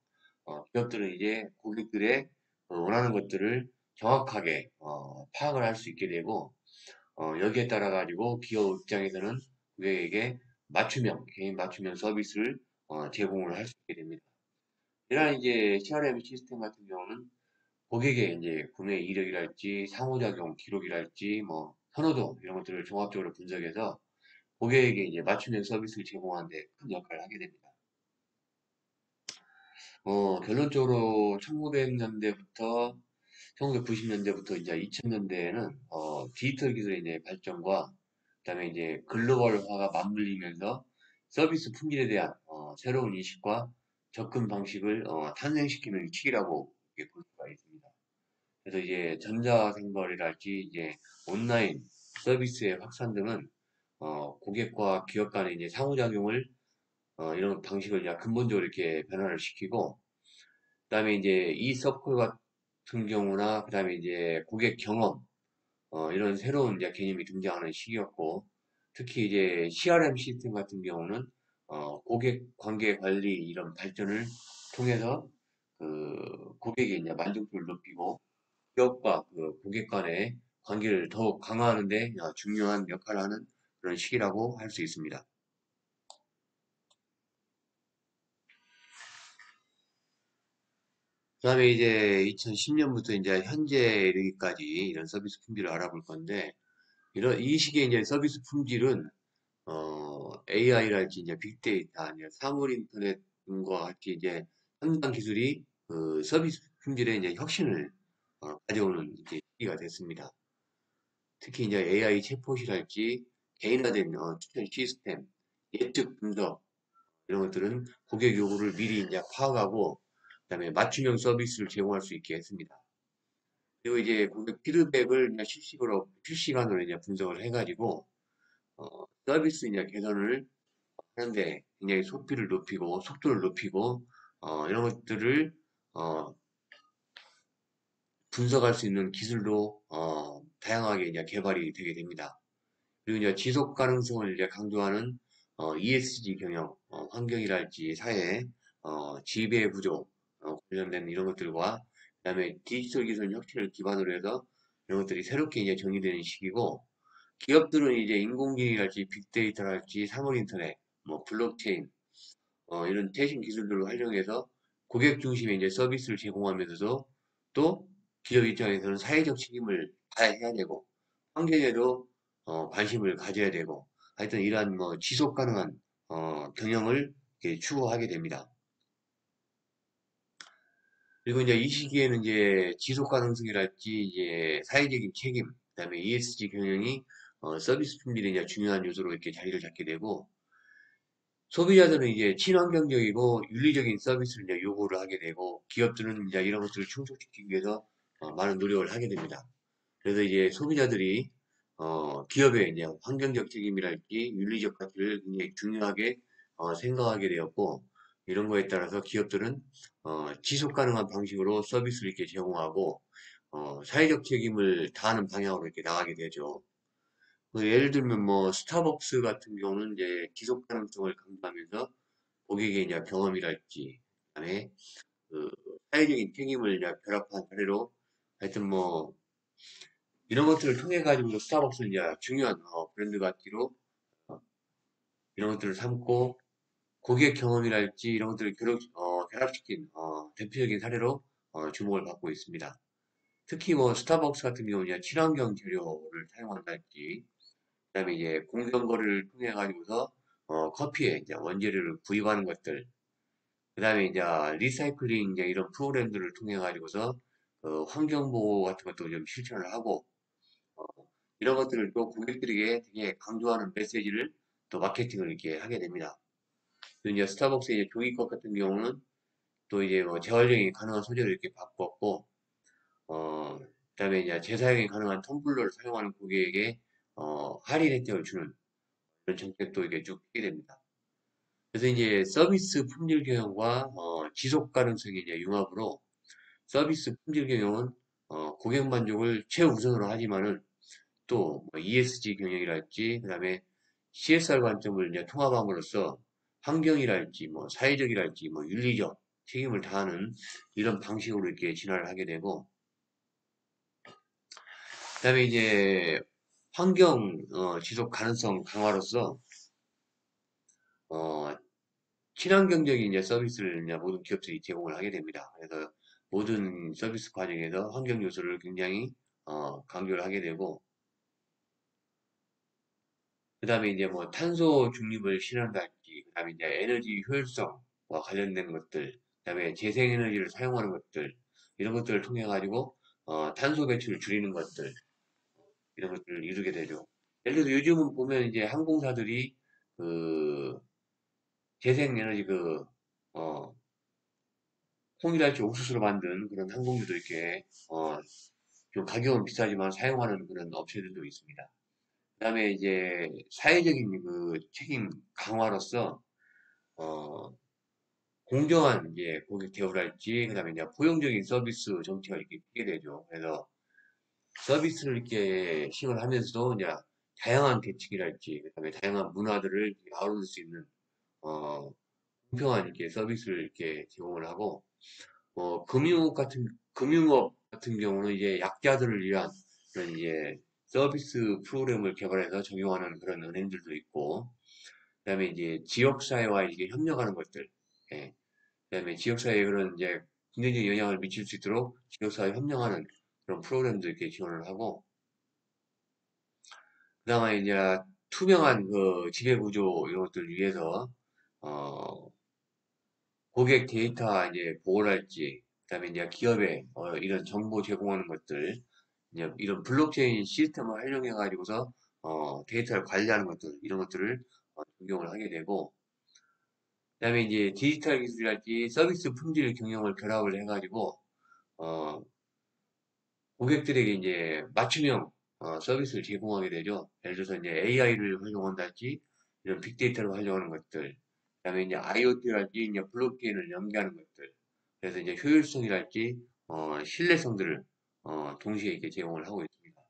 기업들은 이제 고객들의 원하는 것들을 정확하게 파악을 할 수 있게 되고, 여기에 따라 가지고 기업 입장에서는 고객에게 개인 맞춤형 서비스를 제공을 할 수 있게 됩니다. 이러한 이제 CRM 시스템 같은 경우는 고객의 이제 구매 이력이랄지 상호작용 기록이랄지 뭐 선호도 이런 것들을 종합적으로 분석해서 고객에게 이제 맞춤형 서비스를 제공하는 데 큰 역할을 하게 됩니다. 결론적으로 1990년대부터 이제 2000년대에는 디지털 기술의 이제 발전과 그다음에 이제 글로벌화가 맞물리면서 서비스 품질에 대한 새로운 인식과 접근 방식을 탄생시키는 시기라고 이렇게 볼 수가 있습니다. 그래서 이제 전자생거래랄지 이제 온라인 서비스의 확산 등은 고객과 기업 간의 이제 상호작용을 이런 방식을 이제 근본적으로 이렇게 변화를 시키고 그다음에 이제 이서클 같은 경우나 그다음에 이제 고객 경험 이런 새로운 이제 개념이 등장하는 시기였고 특히 이제 CRM 시스템 같은 경우는 고객 관계 관리 이런 발전을 통해서 그 고객의 이제 만족도를 높이고 기업과 그 고객 간의 관계를 더욱 강화하는 데 중요한 역할을 하는 그런 시기라고 할 수 있습니다. 그다음에 이제 2010년부터 이제 현재 이르기까지 이런 서비스 품질을 알아볼 건데 이런 이 시기에 이제 서비스 품질은 AI랄지 이제 빅데이터 아니면 사물 인터넷과 같이 이제 첨단 기술이 그 서비스 품질에 이제 혁신을 가져오는 이제 시기가 됐습니다. 특히 이제 AI 챗봇이랄지 개인화된 추천 시스템, 예측 분석 이런 것들은 고객 요구를 미리 이제 파악하고 그다음에 맞춤형 서비스를 제공할 수 있게 했습니다. 그리고 이제 고객 피드백을 그냥 실시간으로 이제 분석을 해가지고 서비스 이제 개선을 하는데 굉장히 소비를 높이고 속도를 높이고 이런 것들을 어, 분석할 수 있는 기술도 다양하게 이제 개발이 되게 됩니다. 그리고 이제 지속 가능성을 이제 강조하는 ESG 경영, 환경이랄지 사회, 지배 구조 관련된 이런 것들과 그다음에 디지털 기술 혁신을 기반으로 해서 이런 것들이 새롭게 이제 정의되는 시기고 기업들은 이제 인공지능이랄지 빅데이터랄지 사물 인터넷, 뭐 블록체인 이런 최신 기술들을 활용해서 고객 중심의 이제 서비스를 제공하면서도 또 기업 입장에서는 사회적 책임을 다해야 되고 환경에도 관심을 가져야 되고 하여튼 이러한 뭐 지속 가능한 경영을 이렇게 추구하게 됩니다. 그리고 이제 이 시기에는 이제 지속 가능성이랄지 이제 사회적인 책임, 그다음에 ESG 경영이 서비스 품질의 이제 중요한 요소로 이렇게 자리를 잡게 되고 소비자들은 이제 친환경적이고 윤리적인 서비스를 이제 요구를 하게 되고 기업들은 이제 이런 것들을 충족시키기 위해서 많은 노력을 하게 됩니다. 그래서 이제 소비자들이 기업의 이제 환경적 책임이랄지 윤리적 가치를 굉장히 중요하게 생각하게 되었고 이런 거에 따라서 기업들은 지속 가능한 방식으로 서비스를 이렇게 제공하고 사회적 책임을 다하는 방향으로 이렇게 나가게 되죠. 예를 들면 뭐 스타벅스 같은 경우는 이제 지속 가능성을 강조하면서 고객의 이제 경험이랄지 그다음에 그 사회적인 책임을 이제 결합한 사례로 하여튼 뭐 이런 것들을 통해 가지고 스타벅스는 이제 중요한 브랜드 가치로 어, 이런 것들을 삼고 고객 경험이랄지 이런 것들을 결합시킨 대표적인 사례로 주목을 받고 있습니다. 특히 뭐 스타벅스 같은 경우는 이제 친환경 재료를 사용한달지 그다음에 이제 공정거래를 통해 가지고서 커피에 이제 원재료를 구입하는 것들 그다음에 이제 리사이클링 이제 이런 프로그램들을 통해 가지고서 환경 보호 같은 것도 좀 실천을 하고 어, 이런 것들을 또 고객들에게 되게 강조하는 메시지를 또 마케팅을 이렇게 하게 됩니다. 또 이제 스타벅스의 이제 종이컵 같은 경우는 또 이제 뭐 재활용이 가능한 소재를 이렇게 바꿨고 어, 그다음에 이제 재사용이 가능한 텀블러를 사용하는 고객에게 할인 혜택을 주는 그런 정책도 이렇게 쭉 하게 됩니다. 그래서 이제 서비스 품질 경영과 지속 가능성의 이제 융합으로 서비스 품질 경영은 고객 만족을 최우선으로 하지만은 또뭐 ESG 경영이랄지 그다음에 CSR 관점을 이제 통합함으로써 환경이랄지 뭐 사회적이랄지 뭐 윤리적 책임을 다하는 이런 방식으로 이렇게 진화를 하게 되고 그다음에 이제 환경 지속 가능성 강화로서 어, 친환경적인 이제 서비스를 이제 모든 기업들이 제공을 하게 됩니다. 그래서 모든 서비스 과정에서 환경 요소를 굉장히 강조를 하게 되고, 그 다음에 이제 뭐 탄소 중립을 실현할지, 그 다음에 이제 에너지 효율성과 관련된 것들, 그 다음에 재생에너지를 사용하는 것들, 이런 것들을 통해 가지고 탄소 배출을 줄이는 것들, 이런 것들을 이루게 되죠. 예를 들어서 요즘은 보면 이제 항공사들이 그 재생에너지 어, 콩이랄지 옥수수로 만든 그런 항공주도 이렇게 좀 가격은 비싸지만 사용하는 그런 업체들도 있습니다. 그다음에 이제 사회적인 그 책임 강화로서 어, 공정한 이제 고객 대우랄지 그다음에 이제 포용적인 서비스 정책을 이렇게 피게 되죠. 그래서 서비스를 이렇게 시행을 하면서도 이제 다양한 계층이랄지 그다음에 다양한 문화들을 이렇게 아우를 수 있는 어, 공평한 이렇게 서비스를 이렇게 제공을 하고 금융업 같은 경우는 이제 약자들을 위한 그런 이제 서비스 프로그램을 개발해서 적용하는 그런 은행들도 있고, 그다음에 이제 지역사회와 이게 협력하는 것들, 예. 그다음에 지역사회에 그런 이제 긍정적인 영향을 미칠 수 있도록 지역사회 협력하는 그런 프로그램도 이렇게 지원을 하고, 그다음에 이제 투명한 그 지배구조 이런 것들을 위해서 어, 고객 데이터 이제 보호랄지, 그다음에 이제 기업에 이런 정보 제공하는 것들, 이제 이런 블록체인 시스템을 활용해 가지고서 데이터를 관리하는 것들, 이런 것들을 적용을 하게 되고, 그다음에 이제 디지털 기술이랄지 서비스 품질 경영을 결합을 해가지고 어, 고객들에게 이제 맞춤형 서비스를 제공하게 되죠. 예를 들어서 이제 AI를 활용한달지 이런 빅데이터를 활용하는 것들, 그다음에 이제 IoT랄지 이제 블록체인을 연계하는 것들, 그래서 이제 효율성이랄지 신뢰성들을 동시에 이렇게 제공을 하고 있습니다.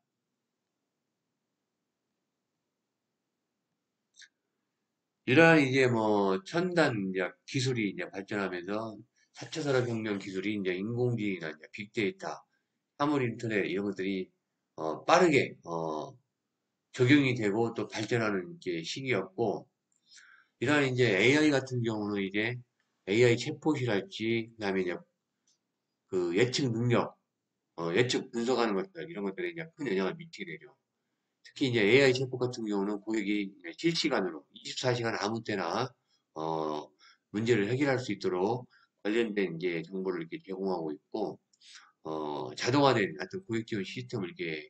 이러한 이제 뭐 첨단 이제 기술이 이제 발전하면서 4차 산업혁명 기술이 이제 인공지능이나 이제 빅데이터, 사물 인터넷 이런 것들이 빠르게 적용이 되고 또 발전하는 이제 시기였고, 이러한 이제 AI 같은 경우는 이제 AI 챗봇이랄지 그다음에 이제 그 예측 능력, 예측 분석하는 것들 이런 것들에 이제 큰 영향을 미치게 되죠. 특히 이제 AI 챗봇 같은 경우는 고객이 이제 실시간으로 24시간 아무 때나 어, 문제를 해결할 수 있도록 관련된 이제 정보를 이렇게 제공하고 있고, 자동화된 어떤 고객 지원 시스템을 이렇게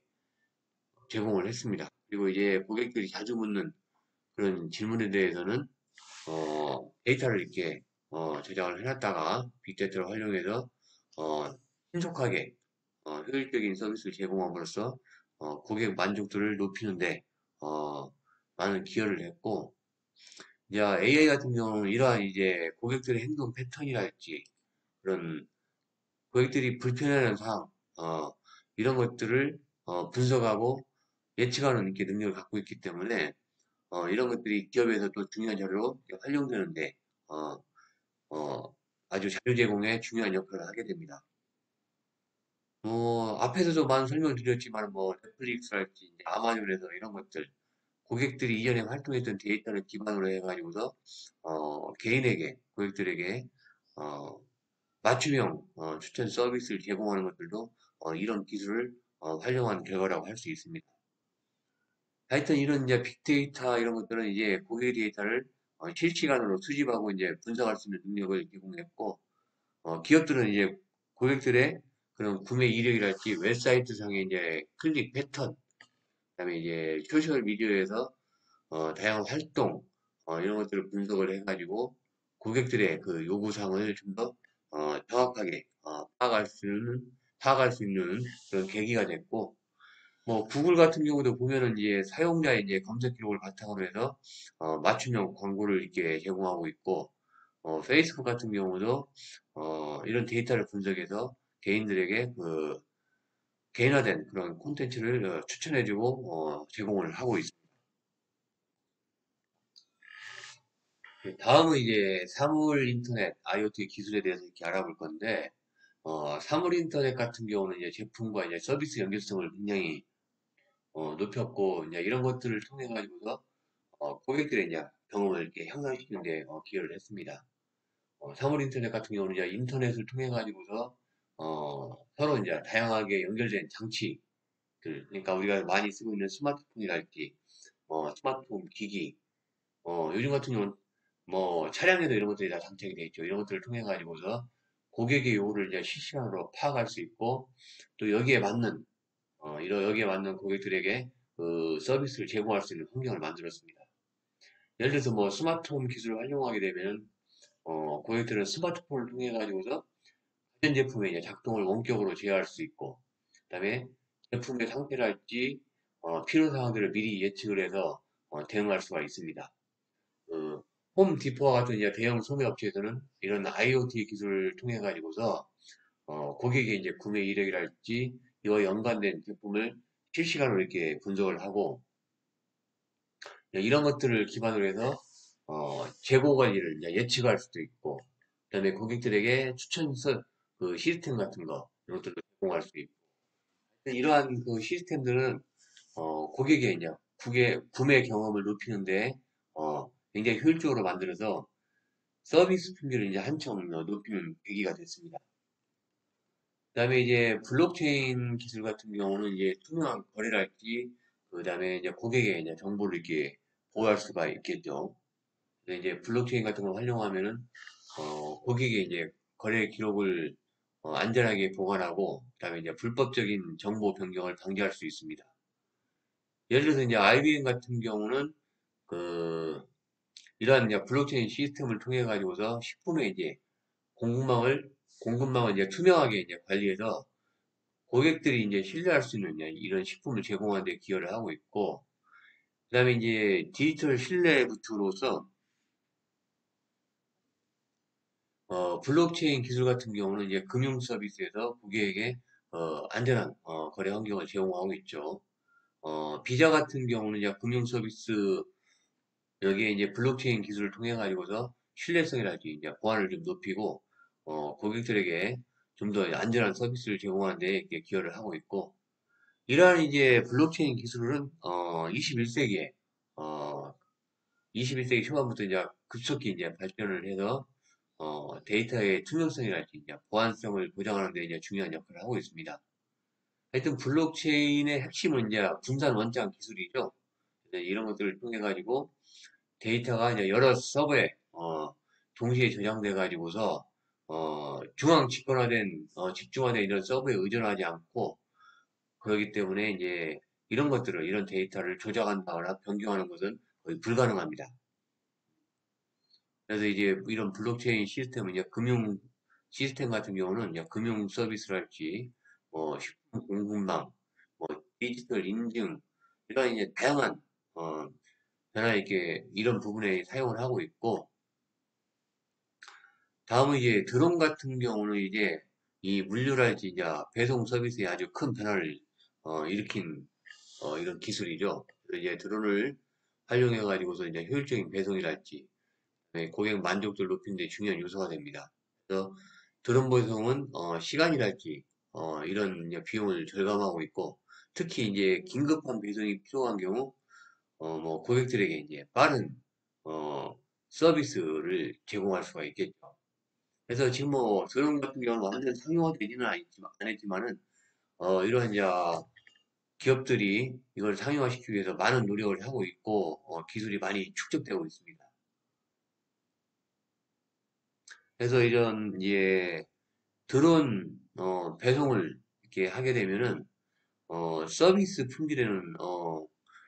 제공을 했습니다. 그리고 이제 고객들이 자주 묻는 그런 질문에 대해서는 데이터를 이렇게 저장을 해놨다가 빅데이터를 활용해서 어, 신속하게 효율적인 서비스를 제공함으로써 고객 만족도를 높이는데 어, 많은 기여를 했고, 이제 AI 같은 경우는 이러한 이제 고객들의 행동 패턴이랄지 그런 고객들이 불편해하는 사항 이런 것들을 분석하고 예측하는 이렇게 능력을 갖고 있기 때문에 이런 것들이 기업에서 또 중요한 자료로 활용되는데 어, 어, 아주 자료 제공에 중요한 역할을 하게 됩니다. 앞에서도 많은 설명을 드렸지만 뭐 넷플릭스랄지 이제 아마존에서 이런 것들 고객들이 이전에 활동했던 데이터를 기반으로 해가지고서 개인에게 고객들에게 어, 맞춤형 추천 서비스를 제공하는 것들도 이런 기술을 활용한 결과라고 할 수 있습니다. 하여튼 이런 이제 빅데이터 이런 것들은 이제 고객 데이터를 실시간으로 수집하고 이제 분석할 수 있는 능력을 제공했고, 기업들은 이제 고객들의 그런 구매 이력이랄지 웹사이트 상의 이제 클릭 패턴, 그다음에 이제 소셜 미디어에서 다양한 활동 이런 것들을 분석을 해가지고 고객들의 그 요구사항을 좀 더 정확하게 파악할 수 있는 그런 계기가 됐고, 뭐 구글 같은 경우도 보면은 이제 사용자의 이제 검색 기록을 바탕으로 해서 맞춤형 광고를 이렇게 제공하고 있고, 페이스북 같은 경우도 이런 데이터를 분석해서 개인들에게 그 개인화된 그런 콘텐츠를 추천해주고 제공을 하고 있습니다. 다음은 이제 사물 인터넷 IoT 기술에 대해서 이렇게 알아볼 건데, 사물 인터넷 같은 경우는 이제 제품과 이제 서비스 연결성을 굉장히 높였고, 이제 이런 것들을 통해 가지고서 고객들의 이제 경험을 이렇게 향상시키는 데 기여를 했습니다. 사물 인터넷 같은 경우는 이제 인터넷을 통해 가지고서 서로 이제 다양하게 연결된 장치들, 그러니까 우리가 많이 쓰고 있는 스마트폰이랄지, 스마트폰 기기, 요즘 같은 경우는 뭐 차량에도 이런 것들이 다 장착이 되어 있죠. 이런 것들을 통해 가지고서 고객의 요구를 이제 실시간으로 파악할 수 있고, 또 여기에 맞는 여기에 맞는 고객들에게 그 서비스를 제공할 수 있는 환경을 만들었습니다. 예를 들어서 뭐 스마트홈 기술을 활용하게 되면 고객들은 스마트폰을 통해 가지고서 가전 제품의 이제 작동을 원격으로 제어할 수 있고, 그다음에 제품의 상태랄지 필요 사항들을 미리 예측을 해서 대응할 수가 있습니다. 그 홈 디포와 같은 이제 대형 소매 업체에서는 이런 IoT 기술을 통해 가지고서 고객의 이제 구매 이력이랄지 이와 연관된 제품을 실시간으로 이렇게 분석을 하고, 이런 것들을 기반으로 해서 재고 관리를 이제 예측할 수도 있고, 그다음에 고객들에게 그 시스템 같은 거 이런 것들도 제공할 수 있고, 이러한 그 시스템들은 고객의 이제 구매 경험을 높이는데 굉장히 효율적으로 만들어서 서비스 품질을 이제 한층 높이는 계기가 됐습니다. 그다음에 이제 블록체인 기술 같은 경우는 이제 투명한 거래랄지, 그다음에 이제 고객의 이제 정보를 이렇게 보호할 수가 있겠죠. 근데 이제 블록체인 같은 걸 활용하면은 고객의 이제 거래 기록을 안전하게 보관하고, 그다음에 이제 불법적인 정보 변경을 방지할 수 있습니다. 예를 들어서 이제 IBM 같은 경우는 그 이러한 이제 블록체인 시스템을 통해 가지고서 식품의 이제 공급망을 공급망을 이제 투명하게 이제 관리해서 고객들이 이제 신뢰할 수 있는 이제 이런 식품을 제공하는 데 기여를 하고 있고, 그다음에 이제 디지털 신뢰 구축으로서 블록체인 기술 같은 경우는 이제 금융 서비스에서 고객에게 안전한 거래 환경을 제공하고 있죠. 비자 같은 경우는 이제 금융 서비스 여기에 이제 블록체인 기술을 통해 가지고서 신뢰성이라든지 이제 보안을 좀 높이고 고객들에게 좀 더 안전한 서비스를 제공하는 데 이렇게 기여를 하고 있고, 이러한 이제 블록체인 기술은 21세기에 어, 21세기 초반부터 이제 급속히 이제 발전을 해서 데이터의 투명성이랄지 이제 보안성을 보장하는 데 이제 중요한 역할을 하고 있습니다. 하여튼 블록체인의 핵심은 이제 분산 원장 기술이죠. 그래서 이런 것들을 통해 가지고 데이터가 이제 여러 서버에 동시에 저장돼 가지고서 중앙 집권화된 집중화된 이런 서버에 의존하지 않고, 그렇기 때문에 이제 이런 데이터를 조작한다거나 변경하는 것은 거의 불가능합니다. 그래서 이제 이런 블록체인 시스템은 이제 금융 시스템 같은 경우는 이제 금융 서비스랄지, 식품 공급망, 뭐 디지털 인증, 이런 이제 다양한 변화 있게 이런 부분에 사용을 하고 있고, 다음은 이제 드론 같은 경우는 이제 이 물류랄지 이제 배송 서비스에 아주 큰 변화를 일으킨 이런 기술이죠. 그래서 이제 드론을 활용해 가지고서 이제 효율적인 배송이랄지 고객 만족도를 높이는 데 중요한 요소가 됩니다. 그래서 드론 배송은 시간이랄지 이런 이제 비용을 절감하고 있고, 특히 이제 긴급한 배송이 필요한 경우 뭐 고객들에게 이제 빠른 어, 서비스를 제공할 수가 있겠죠. 그래서 지금 뭐 드론 같은 경우는 완전 상용화되지는 않았지만은 이런 이제 기업들이 이걸 상용화시키기 위해서 많은 노력을 하고 있고 기술이 많이 축적되고 있습니다. 그래서 이런 이제 드론 배송을 이렇게 하게 되면은 서비스 품질에는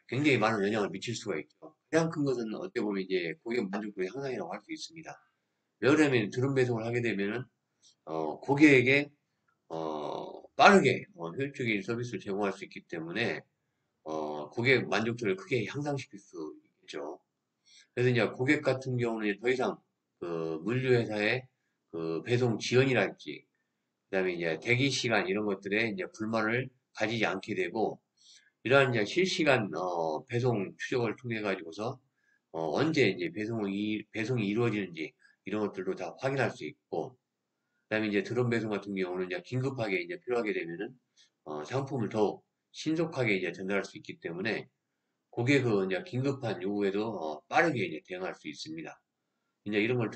굉장히 많은 영향을 미칠 수가 있죠. 가장 큰 것은 어떻게 보면 이제 고객 만족도의 향상이라고 할 수 있습니다. 왜 그러냐면 드론 배송을 하게 되면은 고객에게 빠르게 효율적인 서비스를 제공할 수 있기 때문에 고객 만족도를 크게 향상시킬 수 있겠죠. 그래서 이제 고객 같은 경우는 더 이상 그 물류회사의 그 배송 지연이랄지, 그다음에 이제 대기 시간 이런 것들에 이제 불만을 가지지 않게 되고, 이러한 이제 실시간 배송 추적을 통해 가지고서 언제 이제 배송이 이루어지는지 이런 것들도 다 확인할 수 있고, 그다음에 이제 드론 배송 같은 경우는 이제 긴급하게 이제 필요하게 되면은 상품을 더욱 신속하게 이제 전달할 수 있기 때문에 고객 그 이제 긴급한 요구에도 빠르게 이제 대응할 수 있습니다. 이제 이런 걸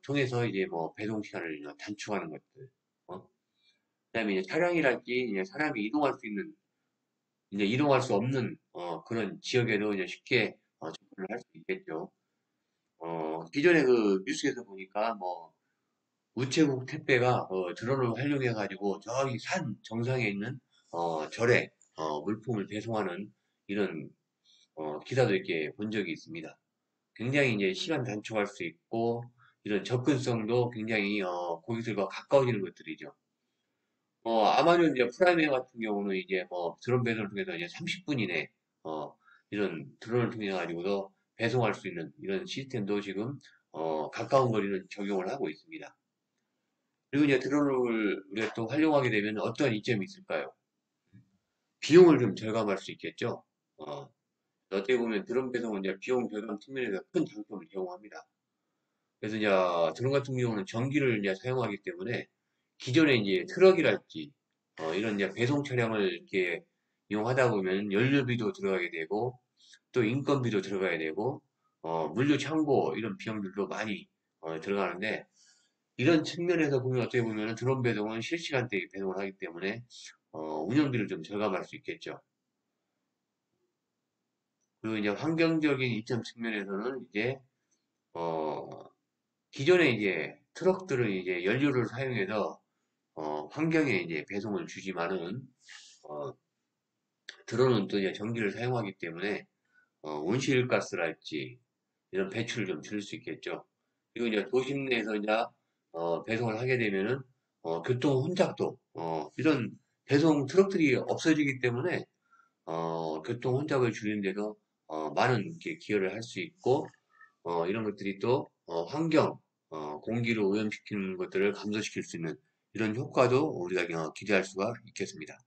통해서 이제 뭐 배송 시간을 이제 단축하는 것들, 그다음에 이제 차량이랄지 이제 사람이 이동할 수 있는 이제 이동할 수 없는 그런 지역에도 이제 쉽게 접근을 할 수 있겠죠. 기존에 그 뉴스에서 보니까 뭐 우체국 택배가 드론을 활용해 가지고 저기 산 정상에 있는 절에 물품을 배송하는 이런 기사도 이렇게 본 적이 있습니다. 굉장히 이제 시간 단축할 수 있고 이런 접근성도 굉장히 고객들과 가까워지는 것들이죠. 아마존 이제 프라이메 같은 경우는 이제 뭐 드론 배송을 통해서 이제 30분 이내 어, 이런 드론을 통해 가지고도 배송할 수 있는 이런 시스템도 지금 가까운 거리는 적용을 하고 있습니다. 그리고 이제 드론을 우리가 또 활용하게 되면 어떤 이점이 있을까요? 비용을 좀 절감할 수 있겠죠. 어, 어떻게 보면 드론 배송은 이제 비용 절감 측면에서 큰 장점을 제공합니다. 그래서 이제 드론 같은 경우는 전기를 이제 사용하기 때문에 기존에 이제 트럭이랄지 이런 이제 배송 차량을 이렇게 이용하다 보면 연료비도 들어가게 되고 또 인건비도 들어가야 되고 물류 창고 이런 비용들도 많이 들어가는데 이런 측면에서 보면 어떻게 보면 드론 배송은 실시간대 배송을 하기 때문에 운영비를 좀 절감할 수 있겠죠. 그리고 이제 환경적인 이점 측면에서는 이제 어, 기존에 이제 트럭들은 이제 연료를 사용해서 환경에 이제 배송을 주지만은 어, 드론은 또 이제 전기를 사용하기 때문에 온실가스랄지 이런 배출을 좀 줄일 수 있겠죠. 그리고 이제 도심 내에서 이제 배송을 하게 되면은 교통 혼잡도 이런 배송 트럭들이 없어지기 때문에 교통 혼잡을 줄이는 데도 많은 이렇게 기여를 할 수 있고 이런 것들이 또 환경, 공기를 오염시키는 것들을 감소시킬 수 있는 이런 효과도 우리가 기대할 수가 있겠습니다.